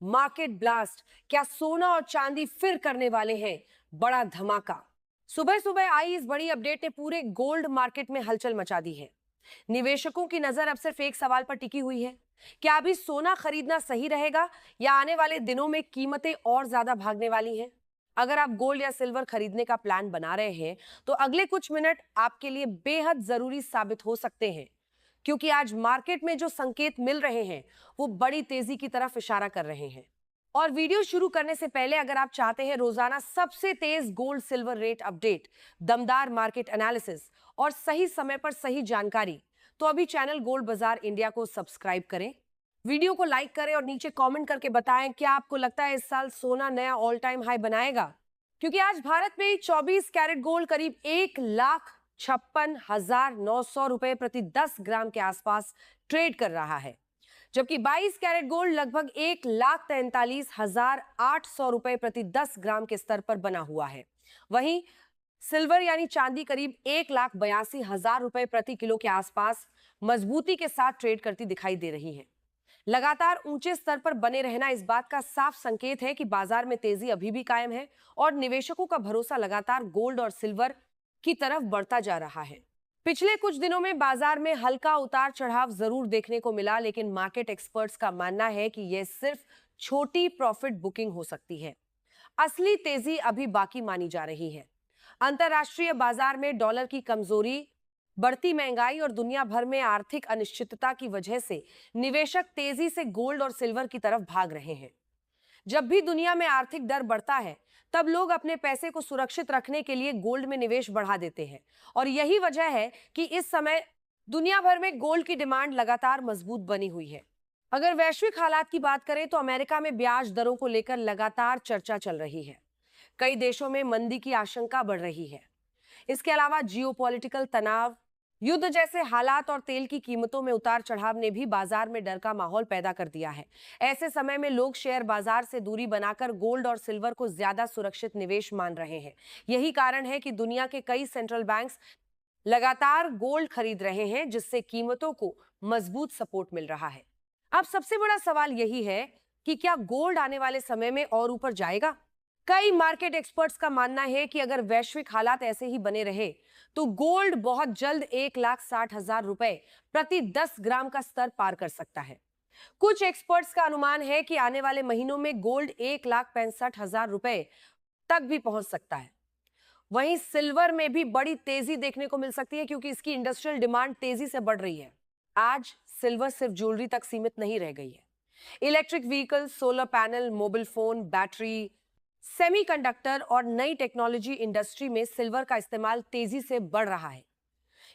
Market blast, क्या सोना और चांदी फिर करने वाले हैं बड़ा धमाका? सुबह सुबह आई इस बड़ी अपडेट ने पूरे गोल्ड मार्केट में हलचल मचा दी है। निवेशकों की नजर अब सिर्फ एक सवाल पर टिकी हुई है, क्या अभी सोना खरीदना सही रहेगा या आने वाले दिनों में कीमतें और ज्यादा भागने वाली हैं? अगर आप गोल्ड या सिल्वर खरीदने का प्लान बना रहे हैं तो अगले कुछ मिनट आपके लिए बेहद जरूरी साबित हो सकते हैं, क्योंकि आज मार्केट में जो संकेत मिल रहे हैं वो बड़ी तेजी की तरफ इशारा कर रहे हैं। और वीडियो शुरू करने से पहले अगर आप चाहते हैं रोजाना सबसे तेज गोल्ड सिल्वर रेट अपडेट, दमदार मार्केट एनालिसिस और सही समय पर सही जानकारी, तो अभी चैनल गोल्ड बाजार इंडिया को सब्सक्राइब करें, वीडियो को लाइक करें और नीचे कमेंट करके बताएं क्या आपको लगता है इस साल सोना नया ऑल टाइम हाई बनाएगा। क्योंकि आज भारत में 24 कैरेट गोल्ड करीब 1,56,900 रुपए प्रति 10 ग्राम के आसपास ट्रेड कर रहा है, जबकि 22 कैरेट गोल्ड लगभग 1,43,800 रुपए प्रति 10 ग्राम के स्तर पर बना हुआ है। वहीं सिल्वर यानी चांदी करीब 1,82,000 रुपए प्रति किलो के आसपास मजबूती के साथ ट्रेड करती दिखाई दे रही है। लगातार ऊंचे स्तर पर बने रहना इस बात का साफ संकेत है कि बाजार में तेजी अभी भी कायम है और निवेशकों का भरोसा लगातार गोल्ड और सिल्वर की तरफ बढ़ता जा रहा है। पिछले कुछ दिनों में बाजार में हल्का उतार चढ़ाव जरूर देखने को मिला, लेकिन मार्केट एक्सपर्ट्स का मानना है कि यह सिर्फ छोटी प्रॉफिट बुकिंग हो सकती है। असली तेजी अभी बाकी मानी जा रही है। अंतर्राष्ट्रीय बाजार में डॉलर की कमजोरी, बढ़ती महंगाई और दुनिया भर में आर्थिक अनिश्चितता की वजह से निवेशक तेजी से गोल्ड और सिल्वर की तरफ भाग रहे हैं। जब भी दुनिया में आर्थिक डर बढ़ता है तब लोग अपने पैसे को सुरक्षित रखने के लिए गोल्ड में निवेश बढ़ा देते हैं, और यही वजह है कि इस समय दुनिया भर में गोल्ड की डिमांड लगातार मजबूत बनी हुई है। अगर वैश्विक हालात की बात करें तो अमेरिका में ब्याज दरों को लेकर लगातार चर्चा चल रही है। कई देशों में मंदी की आशंका बढ़ रही है। इसके अलावा जियोपॉलिटिकल तनाव, युद्ध जैसे हालात और तेल की कीमतों में उतार चढ़ाव ने भी बाजार में डर का माहौल पैदा कर दिया है। ऐसे समय में लोग शेयर बाजार से दूरी बनाकर गोल्ड और सिल्वर को ज्यादा सुरक्षित निवेश मान रहे हैं। यही कारण है कि दुनिया के कई सेंट्रल बैंक्स लगातार गोल्ड खरीद रहे हैं, जिससे कीमतों को मजबूत सपोर्ट मिल रहा है। अब सबसे बड़ा सवाल यही है कि क्या गोल्ड आने वाले समय में और ऊपर जाएगा? कई मार्केट एक्सपर्ट्स का मानना है कि अगर वैश्विक हालात ऐसे ही बने रहे तो गोल्ड बहुत जल्द 1,60,000 रुपए प्रति 10 ग्राम का स्तर पार कर सकता है। कुछ एक्सपर्ट्स का अनुमान है कि आने वाले महीनों में गोल्ड 1,65,000 रुपए तक भी पहुंच सकता है। वहीं सिल्वर में भी बड़ी तेजी देखने को मिल सकती है, क्योंकि इसकी इंडस्ट्रियल डिमांड तेजी से बढ़ रही है। आज सिल्वर सिर्फ ज्वेलरी तक सीमित नहीं रह गई है। Electric vehicle, solar panel, mobile phone, battery, semiconductor और नई टेक्नोलॉजी इंडस्ट्री में सिल्वर का इस्तेमाल तेजी से बढ़ रहा है।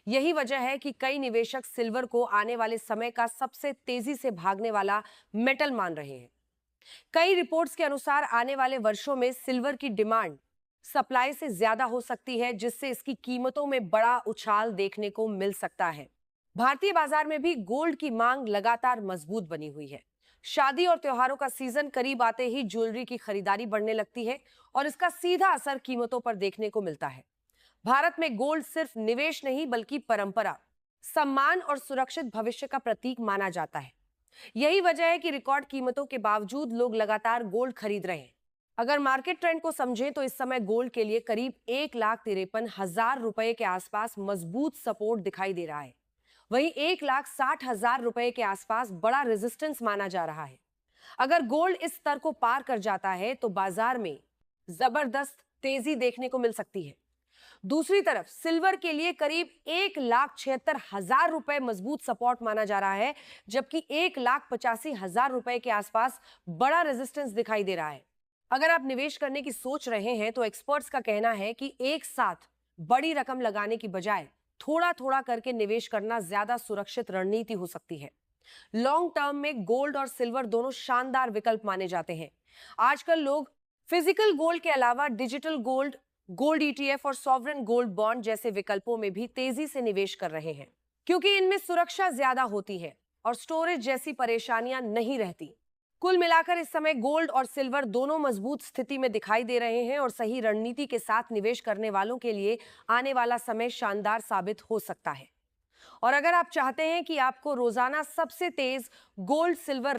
यही वजह है कि कई निवेशक सिल्वर को आने वाले समय का सबसे तेजी से भागने वाला मेटल मान रहे हैं। कई रिपोर्ट्स के अनुसार आने वाले वर्षों में सिल्वर की डिमांड सप्लाई से ज्यादा हो सकती है, जिससे इसकी कीमतों में बड़ा उछाल देखने को मिल सकता है। भारतीय बाजार में भी गोल्ड की मांग लगातार मजबूत बनी हुई है। शादी और त्योहारों का सीजन करीब आते ही ज्वेलरी की खरीदारी बढ़ने लगती है और इसका सीधा असर कीमतों पर देखने को मिलता है। भारत में गोल्ड सिर्फ निवेश नहीं बल्कि परंपरा, सम्मान और सुरक्षित भविष्य का प्रतीक माना जाता है। यही वजह है कि रिकॉर्ड कीमतों के बावजूद लोग लगातार गोल्ड खरीद रहे हैं। अगर मार्केट ट्रेंड को समझें तो इस समय गोल्ड के लिए करीब 1,53,000 रुपए के आसपास मजबूत सपोर्ट दिखाई दे रहा है। वहीं 1,60,000 रुपए के आसपास बड़ा रेजिस्टेंस माना जा रहा है। अगर गोल्ड इस स्तर को पार कर जाता है तो बाजार में जबरदस्त तेजी देखने को मिल सकती है। दूसरी तरफ सिल्वर के लिए करीब 1,76,000 रुपए मजबूत सपोर्ट माना जा रहा है, जबकि 1,85,000 रुपए के आसपास बड़ा रेजिस्टेंस दिखाई दे रहा है। अगर आप निवेश करने की सोच रहे हैं तो एक्सपर्ट्स का कहना है कि एक साथ बड़ी रकम लगाने की बजाय थोड़ा थोड़ा करके निवेश करना ज्यादा सुरक्षित रणनीति हो सकती है। लॉन्ग टर्म में गोल्ड और सिल्वर दोनों शानदार विकल्प माने जाते हैं। आजकल लोग फिजिकल गोल्ड के अलावा डिजिटल गोल्ड, गोल्ड ईटीएफ और सॉवरेन गोल्ड बॉन्ड जैसे विकल्पों में भी तेजी से निवेश कर रहे हैं, क्योंकि इनमें सुरक्षा ज्यादा होती है और स्टोरेज जैसी परेशानियां नहीं रहती। कुल मिलाकर इस समय गोल्ड और सिल्वर दोनों मजबूत स्थिति में दिखाई दे रहे हैं और सही रणनीति के साथ निवेश करने वालों के लिए आने वाला समय शानदार साबित हो सकता है। और अगर आप चाहते हैं कि आपको रोजाना सबसे तेज गोल्ड सिल्वर